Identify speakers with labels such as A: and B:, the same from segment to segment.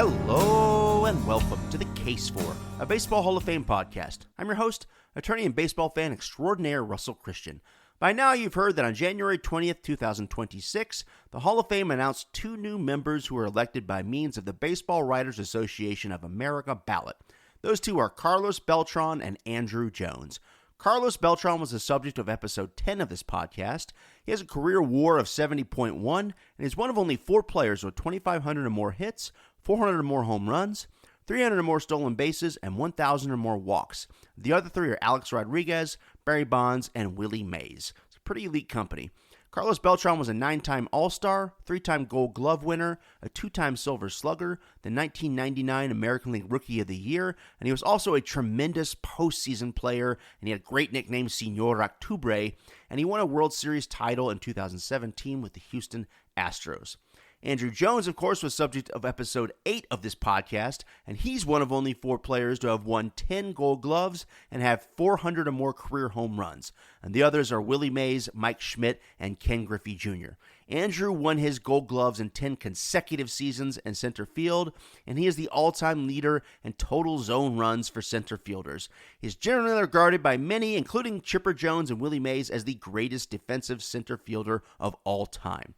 A: Hello and welcome to The Case For, a Baseball Hall of Fame podcast. I'm your host, attorney and baseball fan extraordinaire Russell Christian. By now you've heard that on January 20th, 2026, the Hall of Fame announced two new members who were elected by means of the Baseball Writers Association of America Ballot. Those two are Carlos Beltran and Andruw Jones. Carlos Beltran was the subject of episode 10 of this podcast. He has a career WAR of 70.1 and is one of only four players with 2,500 or more hits, 400 or more home runs, 300 or more stolen bases, and 1,000 or more walks. The other three are Alex Rodriguez, Barry Bonds, and Willie Mays. It's a pretty elite company. Carlos Beltran was a 9-time All-Star, 3-time Gold Glove winner, a 2-time Silver Slugger, the 1999 American League Rookie of the Year, and he was also a tremendous postseason player, and he had a great nickname, Señor Octubre, and he won a World Series title in 2017 with the Houston Astros. Andruw Jones, of course, was subject of episode 8 of this podcast, and he's one of only four players to have won 10 Gold Gloves and have 400 or more career home runs. And the others are Willie Mays, Mike Schmidt, and Ken Griffey Jr. Andruw won his Gold Gloves in 10 consecutive seasons in center field, and he is the all-time leader in total zone runs for center fielders. He's generally regarded by many, including Chipper Jones and Willie Mays, as the greatest defensive center fielder of all time.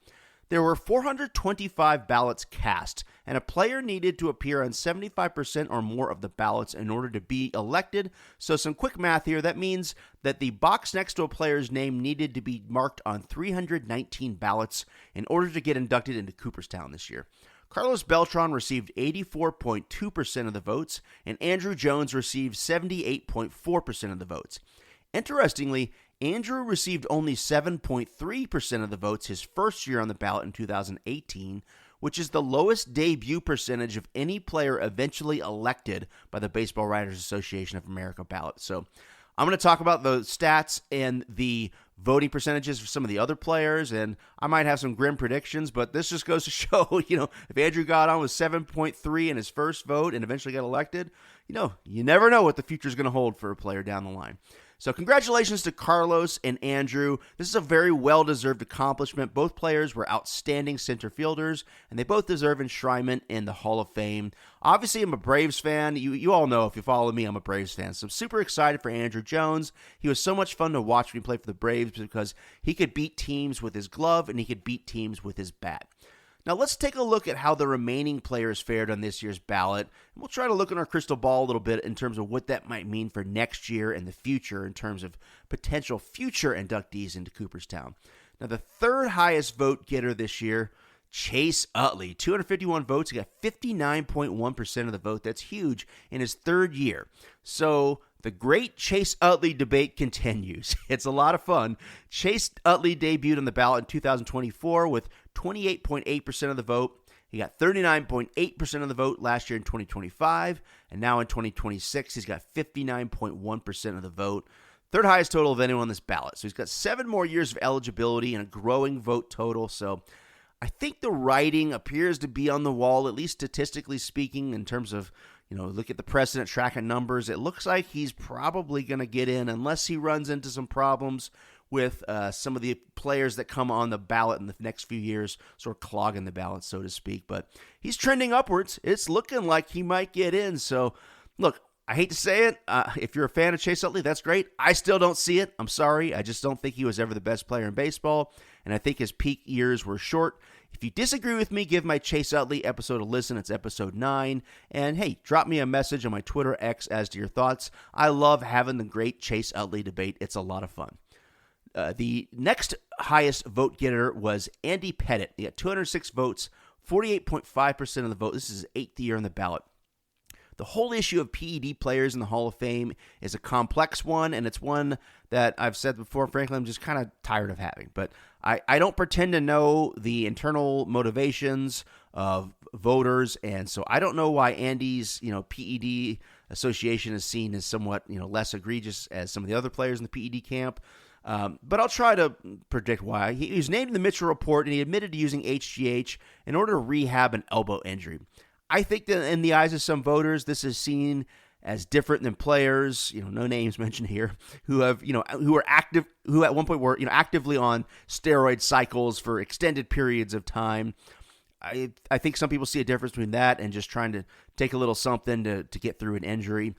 A: There were 425 ballots cast, and a player needed to appear on 75% or more of the ballots in order to be elected. So some quick math here. That means that the box next to a player's name needed to be marked on 319 ballots in order to get inducted into Cooperstown this year. Carlos Beltran received 84.2% of the votes, and Andruw Jones received 78.4% of the votes. Interestingly, Andruw received only 7.3% of the votes his first year on the ballot in 2018, which is the lowest debut percentage of any player eventually elected by the Baseball Writers Association of America Ballot. So I'm going to talk about the stats and the voting percentages for some of the other players, and I might have some grim predictions, but this just goes to show, if Andruw got on with 7.3 in his first vote and eventually got elected, you never know what the future is going to hold for a player down the line. So congratulations to Carlos and Andruw. This is a very well-deserved accomplishment. Both players were outstanding center fielders, and they both deserve enshrinement in the Hall of Fame. Obviously, I'm a Braves fan. You all know, if you follow me, I'm a Braves fan. So I'm super excited for Andruw Jones. He was so much fun to watch when he played for the Braves because he could beat teams with his glove and he could beat teams with his bat. Now let's take a look at how the remaining players fared on this year's ballot, and we'll try to look in our crystal ball a little bit in terms of what that might mean for next year and the future in terms of potential future inductees into Cooperstown. Now the third highest vote getter this year, Chase Utley, 251 votes. He got 59.1% of the vote. That's huge in his third year. So the great Chase Utley debate continues. It's a lot of fun. Chase Utley debuted on the ballot in 2024 with 28.8% of the vote. He got 39.8% of the vote last year in 2025, and now in 2026, he's got 59.1% of the vote. Third highest total of anyone on this ballot. So he's got 7 more years of eligibility and a growing vote total. So I think the writing appears to be on the wall, at least statistically speaking, in terms of, look at the precedent track and numbers. It looks like he's probably going to get in unless he runs into some problems with some of the players that come on the ballot in the next few years, sort of clogging the ballot, so to speak. But he's trending upwards. It's looking like he might get in. So, look, I hate to say it. If you're a fan of Chase Utley, that's great. I still don't see it. I'm sorry. I just don't think he was ever the best player in baseball, and I think his peak years were short. If you disagree with me, give my Chase Utley episode a listen. It's episode 9. And hey, drop me a message on my Twitter X as to your thoughts. I love having the great Chase Utley debate. It's a lot of fun. The next highest vote getter was Andy Pettitte. He got 206 votes, 48.5% of the vote. This is his 8th year on the ballot. The whole issue of PED players in the Hall of Fame is a complex one, and it's one that I've said before, frankly, I'm just kind of tired of having. But I don't pretend to know the internal motivations of voters, and so I don't know why Andy's, PED association is seen as somewhat, less egregious as some of the other players in the PED camp. But I'll try to predict why. He was named in the Mitchell Report, and he admitted to using HGH in order to rehab an elbow injury. I think that in the eyes of some voters, this is seen as different than players, no names mentioned here, who have, who are active, who at one point were, actively on steroid cycles for extended periods of time. I think some people see a difference between that and just trying to take a little something to get through an injury.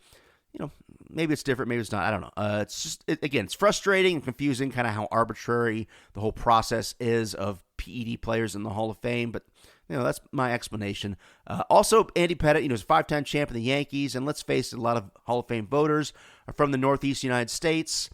A: Maybe it's different, maybe it's not. I don't know. It's just, again, it's frustrating and confusing kind of how arbitrary the whole process is of PED players in the Hall of Fame, but that's my explanation. Also, Andy Pettitte, is a 5-time champ of the Yankees, and let's face it, a lot of Hall of Fame voters are from the Northeast United States.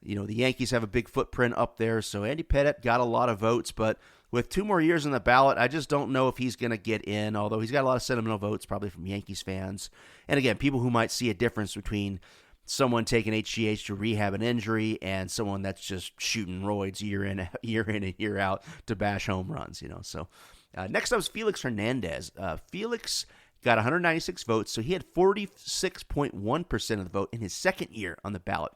A: The Yankees have a big footprint up there, so Andy Pettitte got a lot of votes, but with 2 more years on the ballot, I just don't know if he's going to get in, although he's got a lot of sentimental votes, probably from Yankees fans. And again, people who might see a difference between someone taking HGH to rehab an injury and someone that's just shooting roids year in and year out to bash home runs, So next up is Felix Hernandez. Felix got 196 votes, so he had 46.1% of the vote in his second year on the ballot.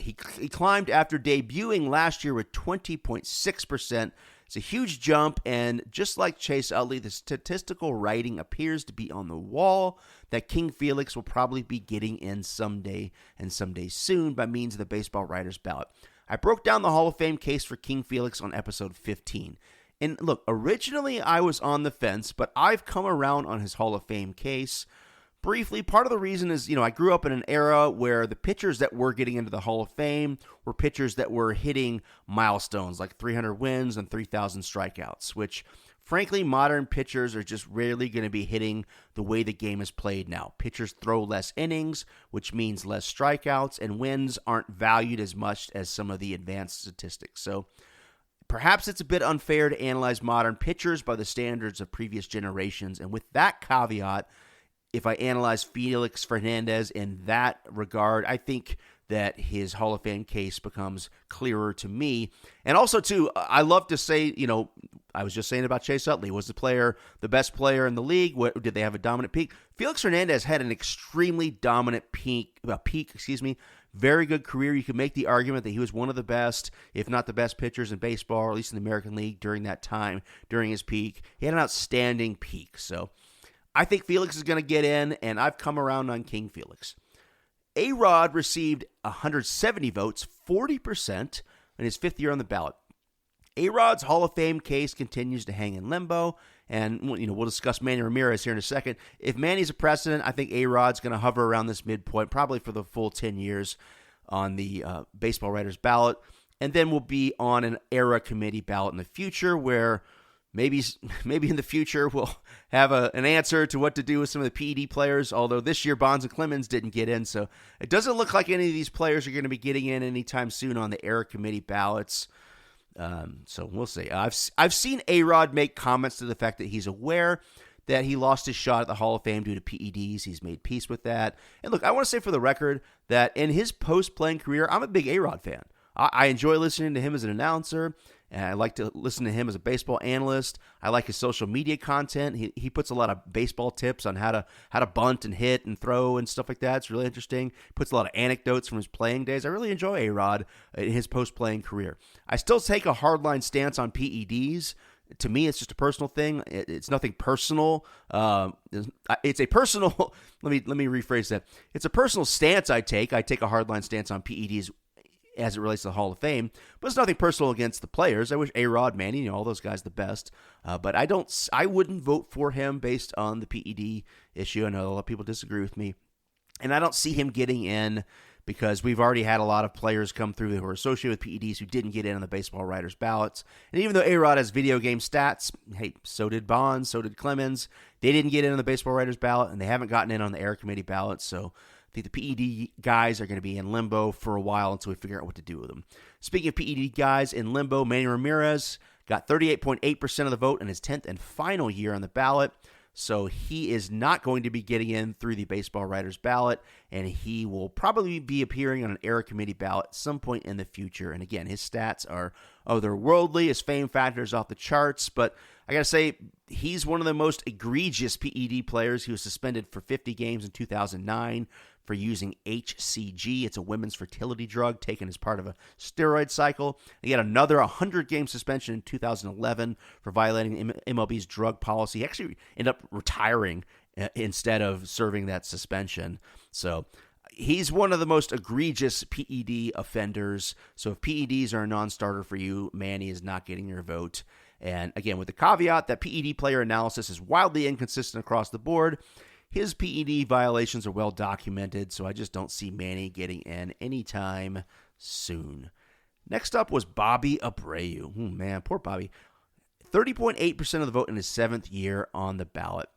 A: He climbed after debuting last year with 20.6%. It's a huge jump, and just like Chase Utley, the statistical writing appears to be on the wall that King Felix will probably be getting in someday and someday soon by means of the Baseball Writers Ballot. I broke down the Hall of Fame case for King Felix on episode 15. And look, originally I was on the fence, but I've come around on his Hall of Fame case. Briefly, part of the reason is, I grew up in an era where the pitchers that were getting into the Hall of Fame were pitchers that were hitting milestones like 300 wins and 3,000 strikeouts, which, frankly, modern pitchers are just rarely going to be hitting the way the game is played now. Pitchers throw less innings, which means less strikeouts, and wins aren't valued as much as some of the advanced statistics. So perhaps it's a bit unfair to analyze modern pitchers by the standards of previous generations, and with that caveat, if I analyze Felix Hernandez in that regard, I think that his Hall of Fame case becomes clearer to me. And also, too, I love to say, I was just saying about Chase Utley. Was the best player in the league? Did they have a dominant peak? Felix Hernandez had an extremely dominant peak, very good career. You could make the argument that he was one of the best, if not the best pitchers in baseball, or at least in the American League during that time, during his peak. He had an outstanding peak, so I think Felix is going to get in, and I've come around on King Felix. A-Rod received 170 votes, 40%, in his 5th year on the ballot. A-Rod's Hall of Fame case continues to hang in limbo, and we'll discuss Manny Ramirez here in a second. If Manny's a precedent, I think A-Rod's going to hover around this midpoint, probably for the full 10 years on the Baseball Writers Ballot, and then we'll be on an era committee ballot in the future where maybe in the future we'll have an answer to what to do with some of the PED players, although this year Bonds and Clemens didn't get in, so it doesn't look like any of these players are going to be getting in anytime soon on the era committee ballots. So we'll see. I've seen A-Rod make comments to the fact that he's aware that he lost his shot at the Hall of Fame due to PEDs. He's made peace with that. And look, I want to say for the record that in his post-playing career, I'm a big A-Rod fan. I enjoy listening to him as an announcer, and I like to listen to him as a baseball analyst. I like his social media content. He puts a lot of baseball tips on how to bunt and hit and throw and stuff like that. It's really interesting. He puts a lot of anecdotes from his playing days. I really enjoy A-Rod in his post-playing career. I still take a hardline stance on PEDs. To me, it's just a personal thing. It's nothing personal. It's a personal. Let me rephrase that. It's a personal stance I take. I take a hardline stance on PEDs as it relates to the Hall of Fame, but it's nothing personal against the players. I wish A-Rod, Manny, all those guys the best, but I wouldn't vote for him based on the PED issue. I know a lot of people disagree with me, and I don't see him getting in because we've already had a lot of players come through who are associated with PEDs who didn't get in on the Baseball Writers ballots. And even though A-Rod has video game stats, hey, so did Bonds, so did Clemens. They didn't get in on the Baseball Writers ballot, and they haven't gotten in on the Era Committee ballot, so I think the PED guys are going to be in limbo for a while until we figure out what to do with them. Speaking of PED guys in limbo, Manny Ramirez got 38.8% of the vote in his 10th and final year on the ballot. So he is not going to be getting in through the Baseball Writers ballot, and he will probably be appearing on an Era Committee ballot at some point in the future. And again, his stats are otherworldly. His fame factor is off the charts, but I got to say, he's one of the most egregious PED players. He was suspended for 50 games in 2009 for using HCG. It's a women's fertility drug taken as part of a steroid cycle. He had another 100-game suspension in 2011 for violating MLB's drug policy. He actually ended up retiring instead of serving that suspension. So he's one of the most egregious PED offenders. So if PEDs are a non-starter for you, Manny is not getting your vote. And again, with the caveat that PED player analysis is wildly inconsistent across the board, his PED violations are well documented, so I just don't see Manny getting in anytime soon. Next up was Bobby Abreu. Man, poor Bobby. 30.8% of the vote in his 7th year on the ballot.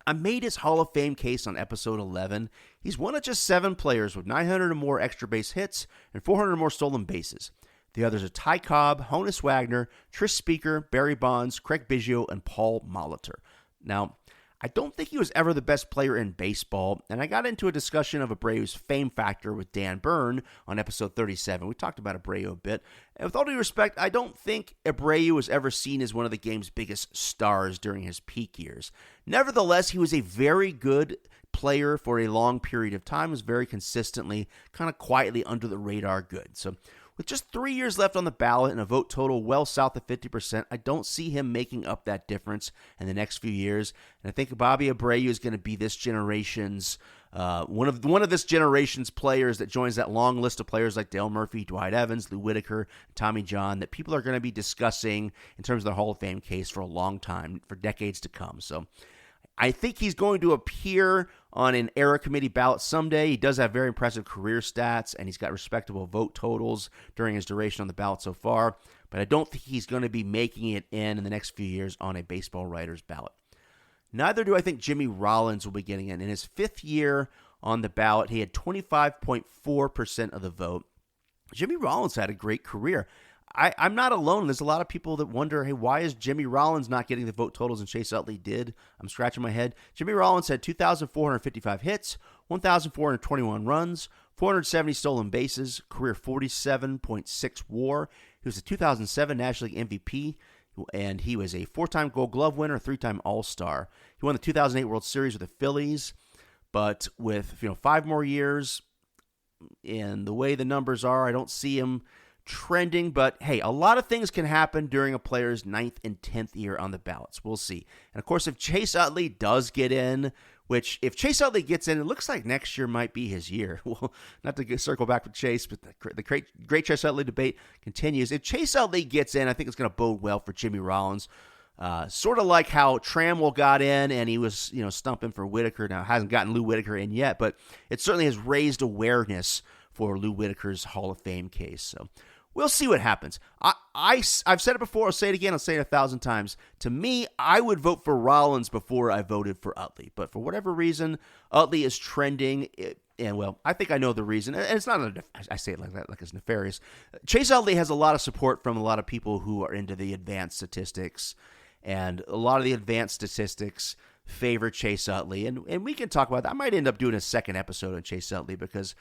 A: I made his Hall of Fame case on episode 11. He's one of just 7 players with 900 or more extra base hits and 400 or more stolen bases. The others are Ty Cobb, Honus Wagner, Tris Speaker, Barry Bonds, Craig Biggio, and Paul Molitor. Now, I don't think he was ever the best player in baseball, and I got into a discussion of Abreu's fame factor with Dan Byrne on episode 37. We talked about Abreu a bit. And with all due respect, I don't think Abreu was ever seen as one of the game's biggest stars during his peak years. Nevertheless, he was a very good player for a long period of time, was very consistently, kind of quietly under the radar good. So with just 3 years left on the ballot and a vote total well south of 50%, I don't see him making up that difference in the next few years. And I think Bobby Abreu is going to be this generation's one of this generation's players that joins that long list of players like Dale Murphy, Dwight Evans, Lou Whitaker, Tommy John, that people are going to be discussing in terms of their Hall of Fame case for a long time, for decades to come. So I think he's going to appear on an era committee ballot someday. He does have very impressive career stats, and he's got respectable vote totals during his duration on the ballot so far, but I don't think he's going to be making it in the next few years on a baseball writer's ballot. Neither do I think Jimmy Rollins will be getting in. In his 5th year on the ballot, he had 25.4% of the vote. Jimmy Rollins had a great career. I'm not alone. There's a lot of people that wonder, hey, why is Jimmy Rollins not getting the vote totals and Chase Utley did? I'm scratching my head. Jimmy Rollins had 2,455 hits, 1,421 runs, 470 stolen bases, career 47.6 WAR. He was a 2007 National League MVP, and he was a 4-time Gold Glove winner, 3-time All-Star. He won the 2008 World Series with the Phillies, but with 5 more years, and the way the numbers are, I don't see him trending, but hey, a lot of things can happen during a player's 9th and 10th year on the ballots. We'll see. And of course, if Chase Utley does get in, which if Chase Utley gets in, it looks like next year might be his year. Well, not to circle back with Chase, but the great Chase Utley debate continues. If Chase Utley gets in, I think it's going to bode well for Jimmy Rollins. Sort of like how Trammell got in and he was, stumping for Whitaker. Now, hasn't gotten Lou Whitaker in yet, but it certainly has raised awareness for Lou Whitaker's Hall of Fame case. So we'll see what happens. I've said it before. I'll say it again. I'll say it 1,000 times. To me, I would vote for Rollins before I voted for Utley. But for whatever reason, Utley is trending. And, well, I think I know the reason. And it's not, I say it like that, like it's nefarious. Chase Utley has a lot of support from a lot of people who are into the advanced statistics. And a lot of the advanced statistics favor Chase Utley. And we can talk about that. I might end up doing a second episode on Chase Utley because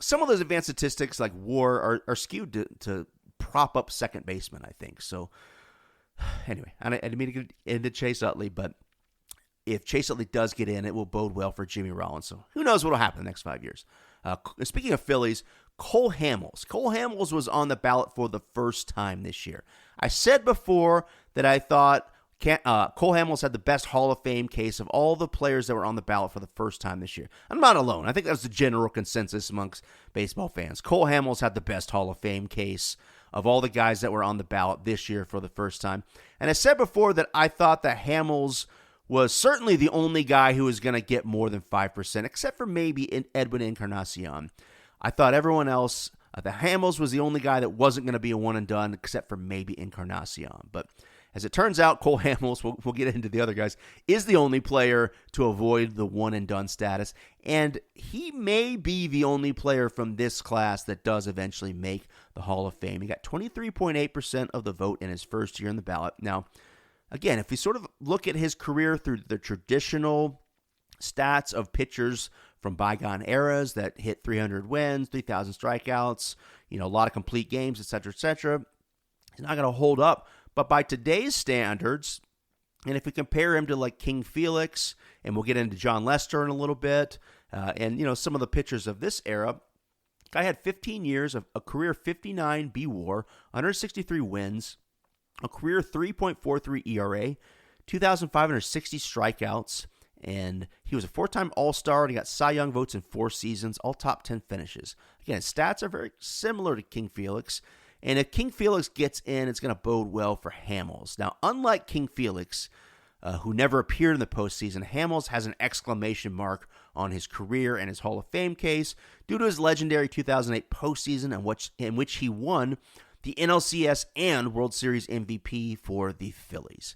A: some of those advanced statistics like WAR are skewed to prop up second baseman, I think. So anyway, I didn't mean to get into Chase Utley, but if Chase Utley does get in, it will bode well for Jimmy Rollins. So who knows what will happen in the next 5 years. Speaking of Phillies, Cole Hamels. Cole Hamels was on the ballot for the first time this year. I said before that I thought Cole Hamels had the best Hall of Fame case of all the players that were on the ballot for the first time this year. I'm not alone. I think that was the general consensus amongst baseball fans. Cole Hamels had the best Hall of Fame case of all the guys that were on the ballot this year for the first time. And I said before that I thought that Hamels was certainly the only guy who was going to get more than 5%, except for maybe Edwin Encarnacion. I thought everyone else, the Hamels was the only guy that wasn't going to be a one and done, except for maybe Encarnacion. But as it turns out, Cole Hamels, we'll get into the other guys, is the only player to avoid the one-and-done status. And he may be the only player from this class that does eventually make the Hall of Fame. He got 23.8% of the vote in his first year on the ballot. Now, again, if we sort of look at his career through the traditional stats of pitchers from bygone eras that hit 300 wins, 3,000 strikeouts, a lot of complete games, etc., he's not going to hold up. But by today's standards, and if we compare him to like King Felix, and we'll get into John Lester in a little bit, and some of the pitchers of this era, guy had 15 years of a career 59 BWAR, 163 wins, a career 3.43 ERA, 2,560 strikeouts, and he was a 4-time All-Star, and he got Cy Young votes in 4 seasons, all top 10 finishes. Again, his stats are very similar to King Felix. And if King Felix gets in, it's going to bode well for Hamels. Now, unlike King Felix, who never appeared in the postseason, Hamels has an exclamation mark on his career and his Hall of Fame case due to his legendary 2008 postseason in which he won the NLCS and World Series MVP for the Phillies.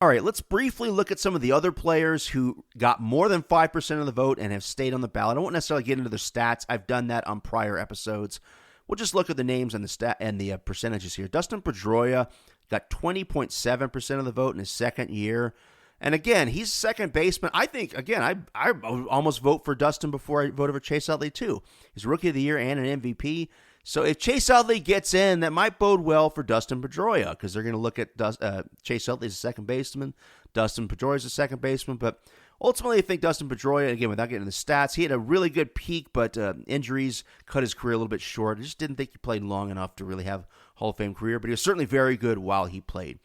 A: All right, let's briefly look at some of the other players who got more than 5% of the vote and have stayed on the ballot. I won't necessarily get into their stats. I've done that on prior episodes. We'll just look at the names and the percentages here. Dustin Pedroia got 20.7% of the vote in his second year. And again, he's second baseman. I think, again, I almost vote for Dustin before I voted for Chase Utley too. He's Rookie of the Year and an MVP. So if Chase Utley gets in, that might bode well for Dustin Pedroia because they're going to look at Chase Utley as a second baseman, Dustin Pedroia as a second baseman. But ultimately, I think Dustin Pedroia, again, without getting into the stats, he had a really good peak, but injuries cut his career a little bit short. I just didn't think he played long enough to really have a Hall of Fame career, but he was certainly very good while he played.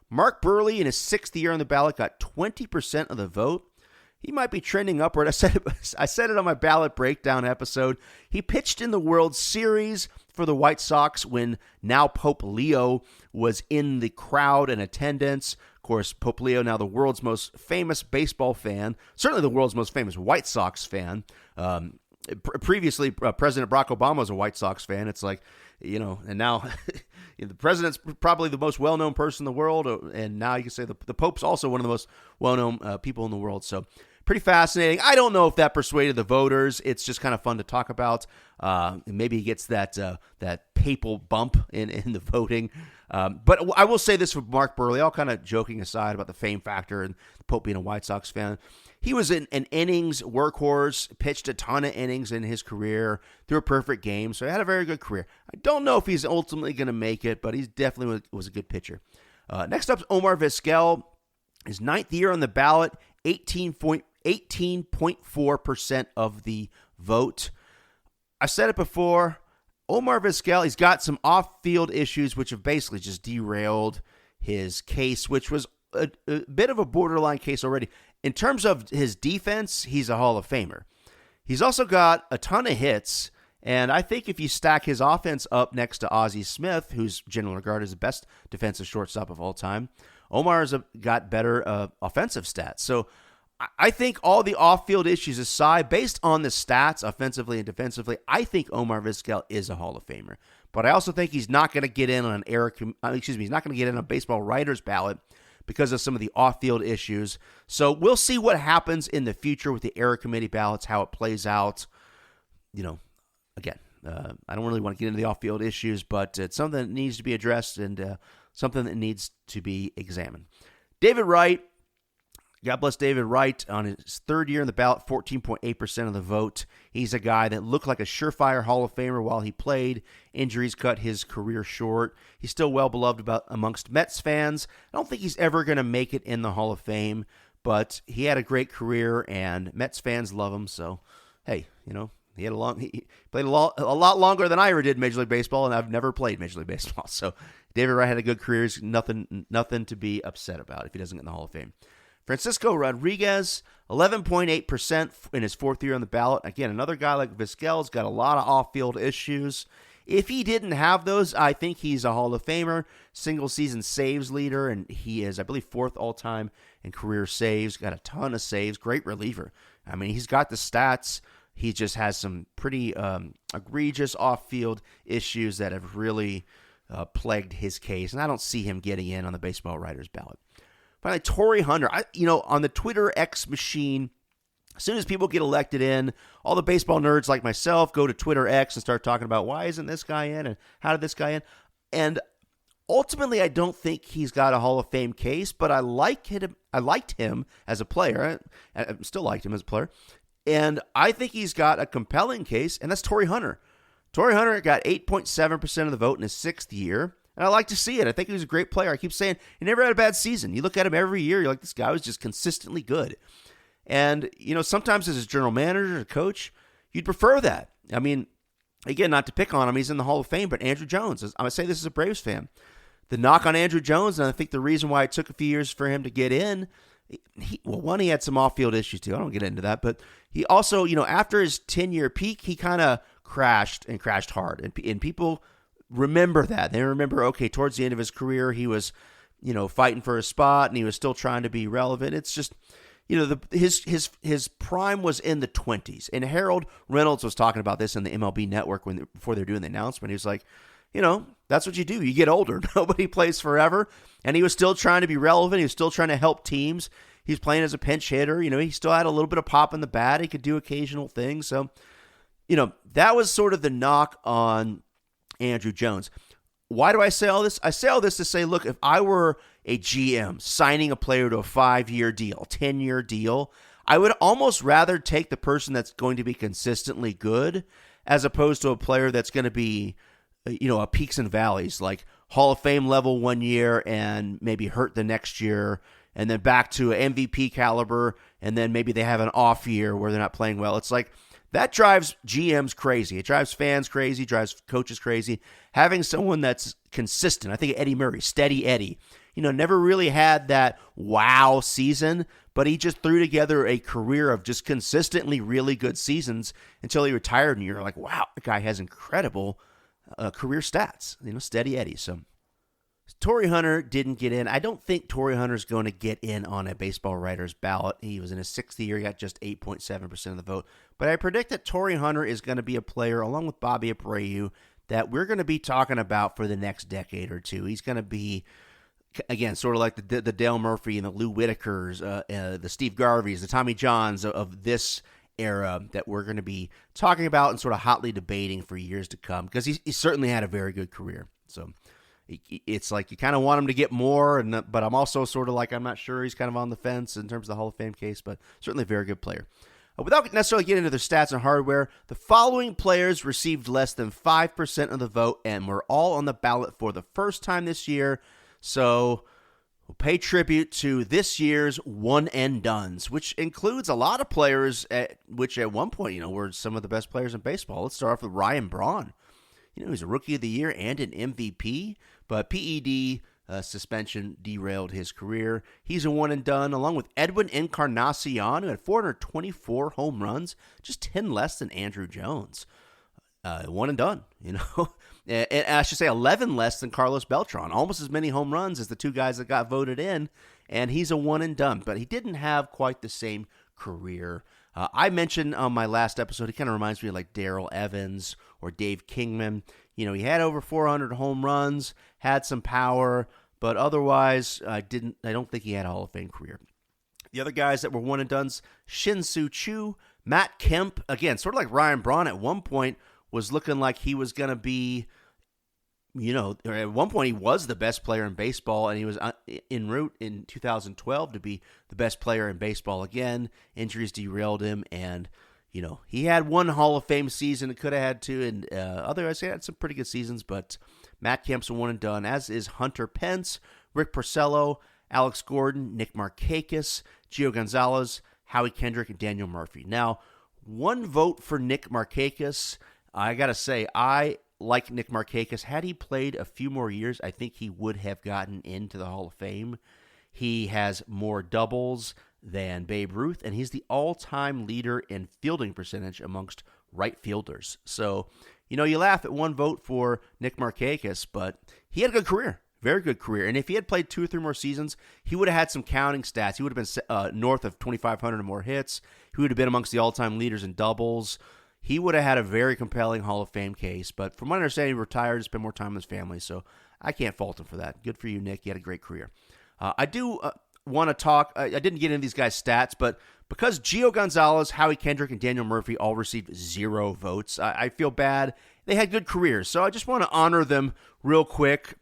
A: Mark Burley, in his sixth year on the ballot, got 20% of the vote. He might be trending upward. I said it on my ballot breakdown episode. He pitched in the World Series for the White Sox when now Pope Leo was in the crowd and attendance. Of course, Pope Leo, now the world's most famous baseball fan, certainly the world's most famous White Sox fan. Previously, President Barack Obama was a White Sox fan. It's like, and now the president's probably the most well-known person in the world, and now you can say the Pope's also one of the most well-known people in the world. So pretty fascinating. I don't know if that persuaded the voters. It's just kind of fun to talk about. Maybe he gets that papal bump in the voting. But I will say this for Mark Burley, all kind of joking aside about the fame factor and the Pope being a White Sox fan. He was an innings workhorse, pitched a ton of innings in his career, threw a perfect game, so he had a very good career. I don't know if he's ultimately going to make it, but he definitely was a good pitcher. Next up is Omar Vizquel. His ninth year on the ballot, 18.4% of the vote. I said it before, Omar Vizquel, he's got some off-field issues which have basically just derailed his case, which was a bit of a borderline case already. In terms of his defense, he's a Hall of Famer. He's also got a ton of hits, and I think if you stack his offense up next to Ozzie Smith, who's generally regarded as the best defensive shortstop of all time, Omar's got better offensive stats. So I think all the off-field issues aside, based on the stats offensively and defensively, I think Omar Vizquel is a Hall of Famer. But I also think he's not going to get in on he's not going to get in on baseball writers' ballot because of some of the off-field issues. So we'll see what happens in the future with the era committee ballots, how it plays out. Again, I don't really want to get into the off-field issues, but it's something that needs to be addressed and something that needs to be examined. David Wright, God bless David Wright, on his third year in the ballot, 14.8% of the vote. He's a guy that looked like a surefire Hall of Famer while he played. Injuries cut his career short. He's still well beloved amongst Mets fans. I don't think he's ever going to make it in the Hall of Fame, but he had a great career, and Mets fans love him. So, hey, he played a lot longer than I ever did Major League Baseball, and I've never played Major League Baseball. So, David Wright had a good career. Nothing to be upset about if he doesn't get in the Hall of Fame. Francisco Rodriguez, 11.8% in his fourth year on the ballot. Again, another guy like Vizquel's got a lot of off-field issues. If he didn't have those, I think he's a Hall of Famer, single-season saves leader, and he is, I believe, fourth all-time in career saves. Got a ton of saves, great reliever. I mean, he's got the stats. He just has some pretty egregious off-field issues that have really plagued his case, and I don't see him getting in on the baseball writers' ballot. Finally, Torrey Hunter, on the Twitter X machine, as soon as people get elected in, all the baseball nerds like myself go to Twitter X and start talking about why isn't this guy in and how did this guy in? And ultimately, I don't think he's got a Hall of Fame case, but I liked him as a player. I still liked him as a player. And I think he's got a compelling case, and that's Torrey Hunter. Torrey Hunter got 8.7% of the vote in his sixth year. And I like to see it. I think he was a great player. I keep saying he never had a bad season. You look at him every year, you're like, this guy was just consistently good. And, sometimes as a general manager or coach, you'd prefer that. I mean, again, not to pick on him, he's in the Hall of Fame, but Andruw Jones, I'm going to say this as a Braves fan. The knock on Andruw Jones, and I think the reason why it took a few years for him to get in, he had some off-field issues too. I don't get into that. But he also, after his 10-year peak, he kind of crashed hard. And people remember that. They remember, okay, towards the end of his career, he was, fighting for a spot and he was still trying to be relevant. It's just, his prime was in the 20s. And Harold Reynolds was talking about this in the MLB Network before they're doing the announcement. He was like, that's what you do. You get older. Nobody plays forever. And he was still trying to be relevant. He was still trying to help teams. He's playing as a pinch hitter. He still had a little bit of pop in the bat. He could do occasional things. So, that was sort of the knock on Andruw Jones. Why do I say all this? I say all this to say, look, if I were a GM signing a player to a 5-year deal, 10-year deal, I would almost rather take the person that's going to be consistently good as opposed to a player that's going to be, a peaks and valleys, like Hall of Fame level 1 year and maybe hurt the next year, and then back to MVP caliber, and then maybe they have an off year where they're not playing well. It's like, that drives GMs crazy. It drives fans crazy, drives coaches crazy. Having someone that's consistent. I think Eddie Murray, steady Eddie. Never really had that wow season, but he just threw together a career of just consistently really good seasons until he retired, and you're like, wow, the guy has incredible career stats. Steady Eddie. So Torrey Hunter didn't get in. I don't think Torrey Hunter's going to get in on a baseball writer's ballot. He was in his 6th year. He got just 8.7% of the vote. But I predict that Torrey Hunter is going to be a player, along with Bobby Abreu, that we're going to be talking about for the next decade or two. He's going to be, again, sort of like the Dale Murphy and the Lou Whitakers, the Steve Garveys, the Tommy Johns of this era that we're going to be talking about and sort of hotly debating for years to come, because he certainly had a very good career. So it's like you kind of want him to get more, but I'm also sort of like, I'm not sure. He's kind of on the fence in terms of the Hall of Fame case, but certainly a very good player. Without necessarily getting into their stats and hardware, the following players received less than 5% of the vote and were all on the ballot for the first time this year. So we'll pay tribute to this year's one and dones, which includes a lot of players which at one point, were some of the best players in baseball. Let's start off with Ryan Braun. He's a Rookie of the Year and an MVP, but PED suspension derailed his career. He's a one and done, along with Edwin Encarnacion, who had 424 home runs, just 10 less than Andruw Jones. One and done, and I should say 11 less than Carlos Beltran. Almost as many home runs as the two guys that got voted in, and he's a one and done. But he didn't have quite the same career. I mentioned on my last episode, he kind of reminds me of like Darrell Evans or Dave Kingman. He had over 400 home runs, had some power, but otherwise, I don't think he had a Hall of Fame career. The other guys that were one and dones, Shin-Soo Choo, Matt Kemp, again, sort of like Ryan Braun at one point, was looking like he was going to be, at one point he was the best player in baseball, and he was en route in 2012 to be the best player in baseball again. Injuries derailed him, and he had one Hall of Fame season. It could have had two, and otherwise he had some pretty good seasons. But Matt Kemp's a one and done, as is Hunter Pence, Rick Porcello, Alex Gordon, Nick Markakis, Gio Gonzalez, Howie Kendrick, and Daniel Murphy. Now, one vote for Nick Markakis. I got to say, I like Nick Markakis. Had he played a few more years, I think he would have gotten into the Hall of Fame. He has more doubles than Babe Ruth, and he's the all-time leader in fielding percentage amongst right fielders. So, you laugh at one vote for Nick Markakis, but he had a good career, very good career. And if he had played 2 or 3 more seasons, he would have had some counting stats. He would have been north of 2,500 or more hits. He would have been amongst the all-time leaders in doubles. He would have had a very compelling Hall of Fame case, but from my understanding, he retired to spend more time with his family, so I can't fault him for that. Good for you, Nick. You had a great career. I do want to talk, I didn't get into these guys' stats, but because Gio Gonzalez, Howie Kendrick, and Daniel Murphy all received 0 votes, I feel bad. They had good careers, so I just want to honor them real quick.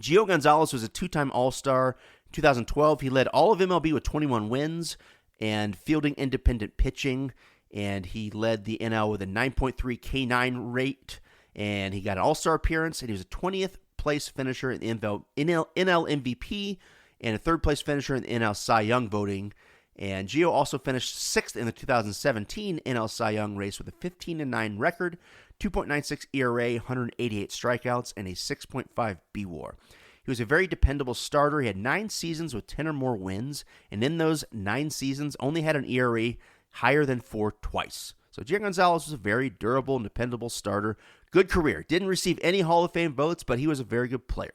A: Gio Gonzalez was a 2-time All-Star. In 2012, he led all of MLB with 21 wins and fielding independent pitching, and he led the NL with a 9.3 K9 rate, and he got an All-Star appearance, and he was a 20th place finisher in the NL MVP, and a 3rd place finisher in the NL Cy Young voting. And Gio also finished 6th in the 2017 NL Cy Young race with a 15-9 record, 2.96 ERA, 188 strikeouts, and a 6.5 BWAR. He was a very dependable starter. He had 9 seasons with 10 or more wins, and in those 9 seasons only had an ERA higher than 4 twice. So Gio Gonzalez was a very durable and dependable starter. Good career. Didn't receive any Hall of Fame votes, but he was a very good player.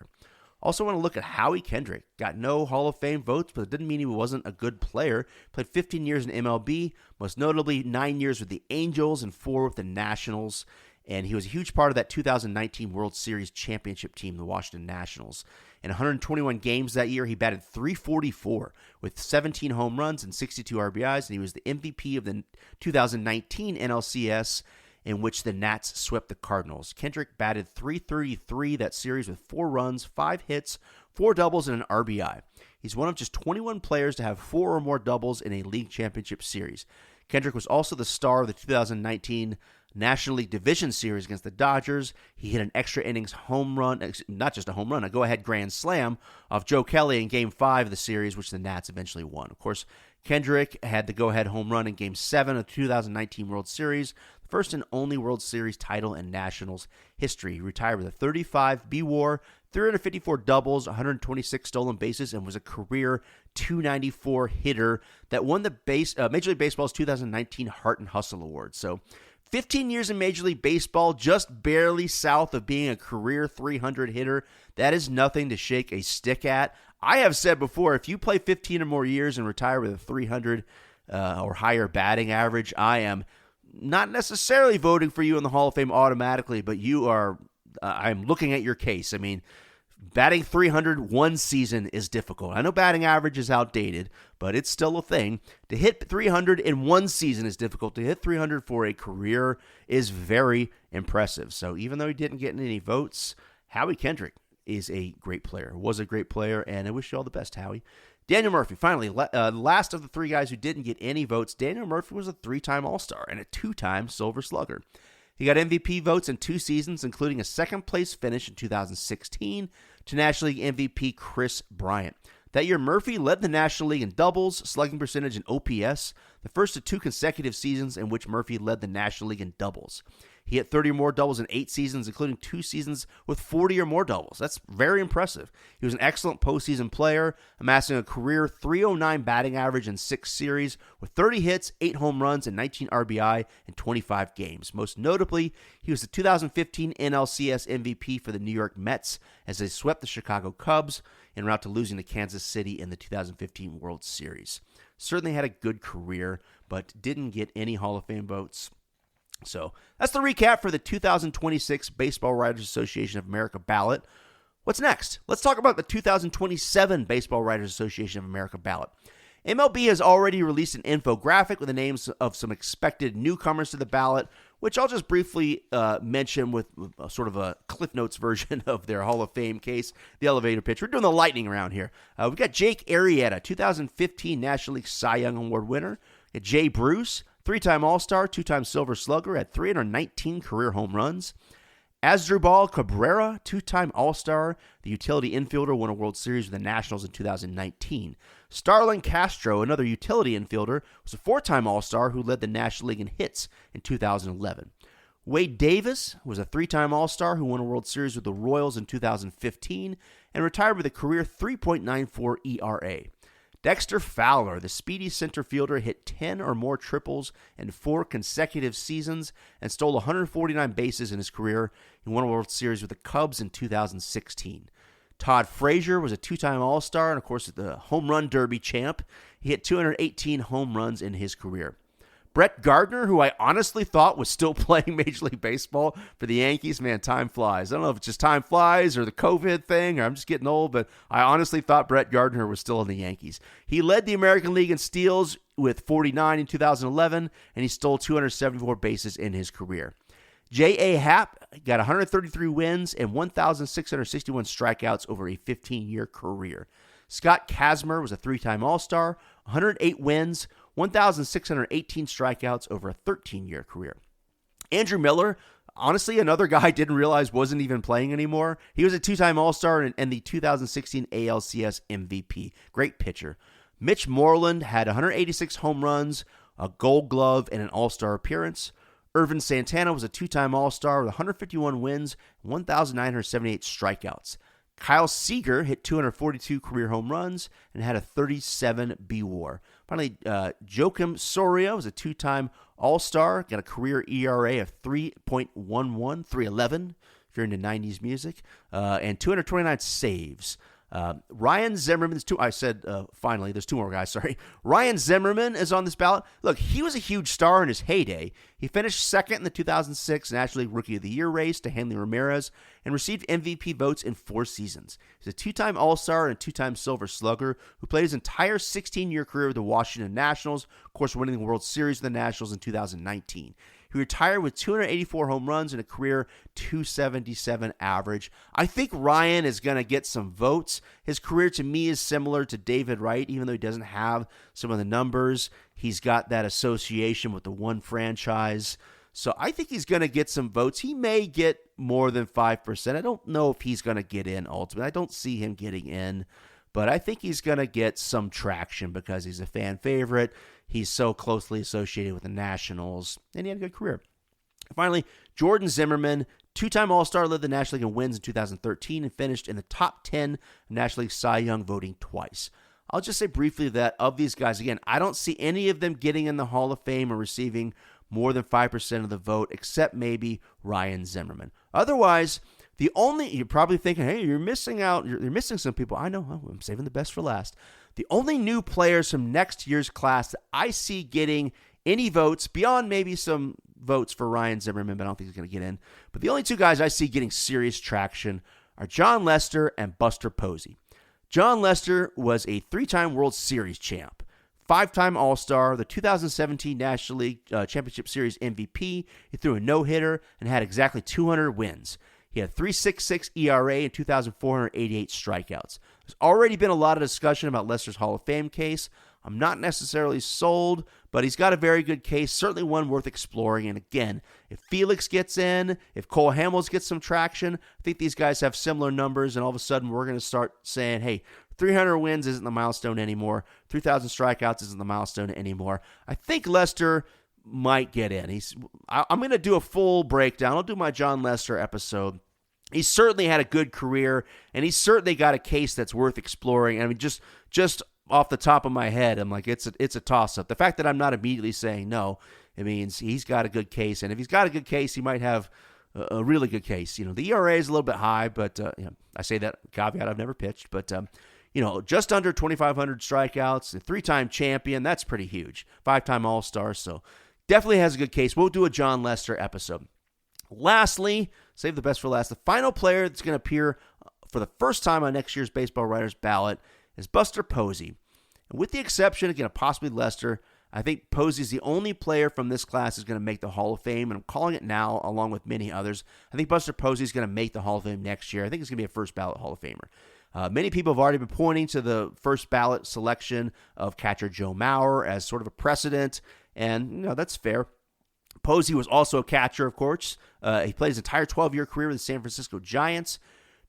A: Also want to look at Howie Kendrick. Got no Hall of Fame votes, but it didn't mean he wasn't a good player. Played 15 years in MLB, most notably 9 years with the Angels and 4 with the Nationals. And he was a huge part of that 2019 World Series championship team, the Washington Nationals. In 121 games that year, he batted .344 with 17 home runs and 62 RBIs, and he was the MVP of the 2019 NLCS, in which the Nats swept the Cardinals. Kendrick batted .333 that series with 4 runs, 5 hits, 4 doubles, and an RBI. He's one of just 21 players to have 4 or more doubles in a league championship series. Kendrick was also the star of the 2019 National League Division Series against the Dodgers. He hit an extra innings home run, not just a home run, a go-ahead grand slam off Joe Kelly in Game 5 of the series, which the Nats eventually won. Of course, Kendrick had the go-ahead home run in Game 7 of the 2019 World Series, the first and only World Series title in Nationals history. He retired with a 35 BWAR, 354 doubles, 126 stolen bases, and was a career .294 hitter that won the Major League Baseball's 2019 Heart and Hustle Award. So 15 years in Major League Baseball, just barely south of being a career .300 hitter. That is nothing to shake a stick at. I have said before, if you play 15 or more years and retire with a .300 or higher batting average, I am not necessarily voting for you in the Hall of Fame automatically, but I'm looking at your case. I mean, batting .300 one season is difficult. I know batting average is outdated, but it's still a thing. To hit .300 in one season is difficult. To hit .300 for a career is very impressive. So even though he didn't get any votes, Howie Kendrick is a great player, was a great player, and I wish you all the best, Howie. Daniel Murphy, finally, last of the 3 guys who didn't get any votes. Daniel Murphy was a 3-time All-Star and a 2-time Silver Slugger. He got MVP votes in 2 seasons, including a second-place finish in 2016 to National League MVP Chris Bryant. That year, Murphy led the National League in doubles, slugging percentage, and OPS, the first of 2 consecutive seasons in which Murphy led the National League in doubles. He hit 30 or more doubles in 8 seasons, including 2 seasons with 40 or more doubles. That's very impressive. He was an excellent postseason player, amassing a career .309 batting average in 6 series with 30 hits, 8 home runs, and 19 RBI in 25 games. Most notably, he was the 2015 NLCS MVP for the New York Mets as they swept the Chicago Cubs en route to losing to Kansas City in the 2015 World Series. Certainly had a good career, but didn't get any Hall of Fame votes. So that's the recap for the 2026 Baseball Writers Association of America ballot. What's next? Let's talk about the 2027 Baseball Writers Association of America ballot. MLB has already released an infographic with the names of some expected newcomers to the ballot, which I'll just briefly mention with sort of a Cliff Notes version of their Hall of Fame case, the elevator pitch. We're doing the lightning round here. We've got Jake Arrieta, 2015 National League Cy Young Award winner. We've got Jay Bruce, 3-time All-Star, 2-time Silver Slugger, had 319 career home runs. Asdrubal Cabrera, 2-time All-Star, the utility infielder, won a World Series with the Nationals in 2019. Starlin Castro, another utility infielder, was a 4-time All-Star who led the National League in hits in 2011. Wade Davis was a 3-time All-Star who won a World Series with the Royals in 2015 and retired with a career .3.94 ERA. Dexter Fowler, the speedy center fielder, hit 10 or more triples in 4 consecutive seasons and stole 149 bases in his career. He won a World Series with the Cubs in 2016. Todd Frazier was a 2-time All-Star and, of course, the home run derby champ. He hit 218 home runs in his career. Brett Gardner, who I honestly thought was still playing Major League Baseball for the Yankees. Man, time flies. I don't know if it's just time flies or the COVID thing or I'm just getting old, but I honestly thought Brett Gardner was still in the Yankees. He led the American League in steals with 49 in 2011, and he stole 274 bases in his career. J.A. Happ got 133 wins and 1,661 strikeouts over a 15-year career. Scott Kazmir was a 3-time All-Star, 108 wins, 1,618 strikeouts over a 13-year career. Andrew Miller, honestly, another guy I didn't realize wasn't even playing anymore. He was a 2-time All-Star and the 2016 ALCS MVP. Great pitcher. Mitch Moreland had 186 home runs, a Gold Glove, and an All-Star appearance. Irvin Santana was a 2-time All-Star with 151 wins and 1,978 strikeouts. Kyle Seager hit 242 career home runs and had a 37 BWAR. Finally, Joakim Soria was a two-time All-Star, got a career ERA of 3.11, 311 if you're into 90s music, and 229 saves. Ryan Zimmerman, finally, there's two more guys, sorry. Ryan Zimmerman is on this ballot. Look, he was a huge star in his heyday. He finished second in the 2006 National League Rookie of the Year race to Hanley Ramirez and received MVP votes in 4 seasons. He's a two-time All-Star and a two-time Silver Slugger who played his entire 16-year career with the Washington Nationals, of course winning the World Series with the Nationals in 2019. He retired with 284 home runs and a career 277 average. I think Ryan is going to get some votes. His career to me is similar to David Wright, even though he doesn't have some of the numbers. He's got that association with the one franchise. So I think he's going to get some votes. He may get more than 5%. I don't know if he's going to get in ultimately. I don't see him getting in. But I think he's going to get some traction because he's a fan favorite. He's so closely associated with the Nationals, and he had a good career. Finally, Jordan Zimmerman, two-time All-Star, led the National League in wins in 2013 and finished in the top 10 National League Cy Young voting twice. I'll just say briefly that of these guys, again, I don't see any of them getting in the Hall of Fame or receiving more than 5% of the vote, except maybe Ryan Zimmerman. Otherwise, you're probably thinking, hey, you're missing out. You're missing some people. I know. I'm saving the best for last. The only new players from next year's class that I see getting any votes beyond maybe some votes for Ryan Zimmerman, but I don't think he's going to get in. But the only two guys I see getting serious traction are John Lester and Buster Posey. John Lester was a 3-time World Series champ, 5-time All-Star, the 2017 National League Championship Series MVP. He threw a no-hitter and had exactly 200 wins. He had 3.66 ERA and 2,488 strikeouts. There's already been a lot of discussion about Lester's Hall of Fame case. I'm not necessarily sold, but he's got a very good case, certainly one worth exploring. And again, if Felix gets in, if Cole Hamels gets some traction, I think these guys have similar numbers, and all of a sudden we're going to start saying, hey, 300 wins isn't the milestone anymore. 3,000 strikeouts isn't the milestone anymore. I think Lester might get in. I'm going to do a full breakdown. I'll do my John Lester episode. He certainly had a good career, and he's certainly got a case that's worth exploring. I mean, just off the top of my head, I'm like, it's a toss-up. The fact that I'm not immediately saying no, it means he's got a good case, and if he's got a good case, he might have a really good case. The ERA is a little bit high, but I say that caveat, I've never pitched, but just under 2,500 strikeouts, a 3-time champion, that's pretty huge. 5-time All-Star, so definitely has a good case. We'll do a John Lester episode. Lastly, save the best for last, the final player that's going to appear for the first time on next year's Baseball Writers ballot is Buster Posey. And with the exception, again, of possibly Lester, I think Posey is the only player from this class who's going to make the Hall of Fame, and I'm calling it now along with many others. I think Buster Posey is going to make the Hall of Fame next year. I think it's going to be a first ballot Hall of Famer. Many people have already been pointing to the first ballot selection of catcher Joe Mauer as sort of a precedent, and that's fair. Posey was also a catcher, of course. He played his entire 12-year career with the San Francisco Giants,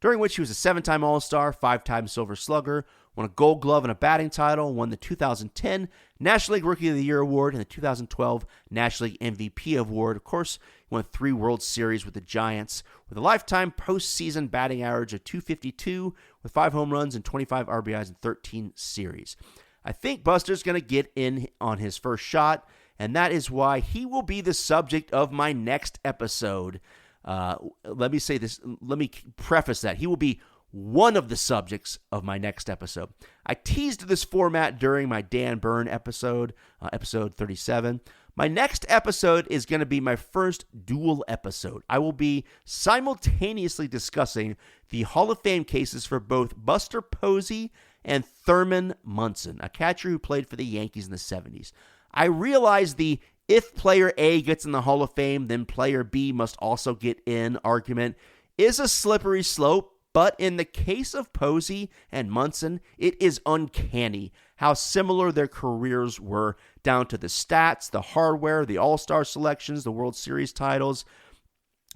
A: during which he was a 7-time All-Star, 5-time Silver Slugger, won a Gold Glove and a batting title, won the 2010 National League Rookie of the Year award and the 2012 National League MVP award. Of course, he won 3 World Series with the Giants, with a lifetime postseason batting average of .252, with 5 home runs and 25 RBIs in 13 series. I think Buster's going to get in on his first shot, and that is why he will be the subject of my next episode. Let me say this. Let me preface that. He will be one of the subjects of my next episode. I teased this format during my Dan Byrne episode, episode 37. My next episode is going to be my first dual episode. I will be simultaneously discussing the Hall of Fame cases for both Buster Posey and Thurman Munson, a catcher who played for the Yankees in the 70s. I realize the if player A gets in the Hall of Fame, then player B must also get in argument is a slippery slope, but in the case of Posey and Munson, it is uncanny how similar their careers were down to the stats, the hardware, the All-Star selections, the World Series titles.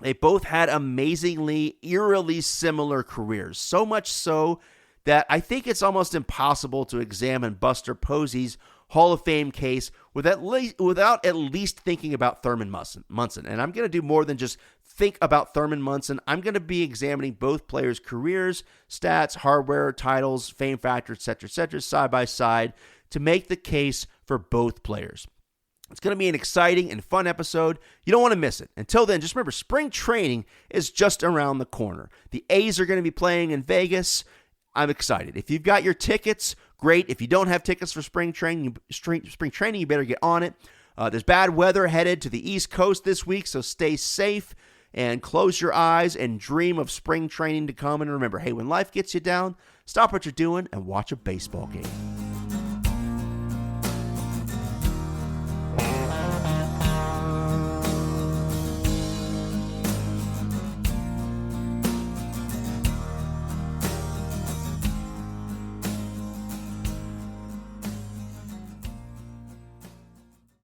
A: They both had amazingly, eerily similar careers, so much so that I think it's almost impossible to examine Buster Posey's Hall of Fame case without at least thinking about Thurman Munson. And I'm going to do more than just think about Thurman Munson, I'm going to be examining both players' careers, stats, hardware, titles, fame factor, etc., side by side to make the case for both players. It's going to be an exciting and fun episode. You don't want to miss it. Until then, just remember, spring training is just around the corner. The A's are going to be playing in Vegas. I'm excited. If you've got your tickets, great. If you don't have tickets for spring training, you better get on it. There's bad weather headed to the East Coast this week, so stay safe and close your eyes and dream of spring training to come. And remember, hey, when life gets you down, stop what you're doing and watch a baseball game.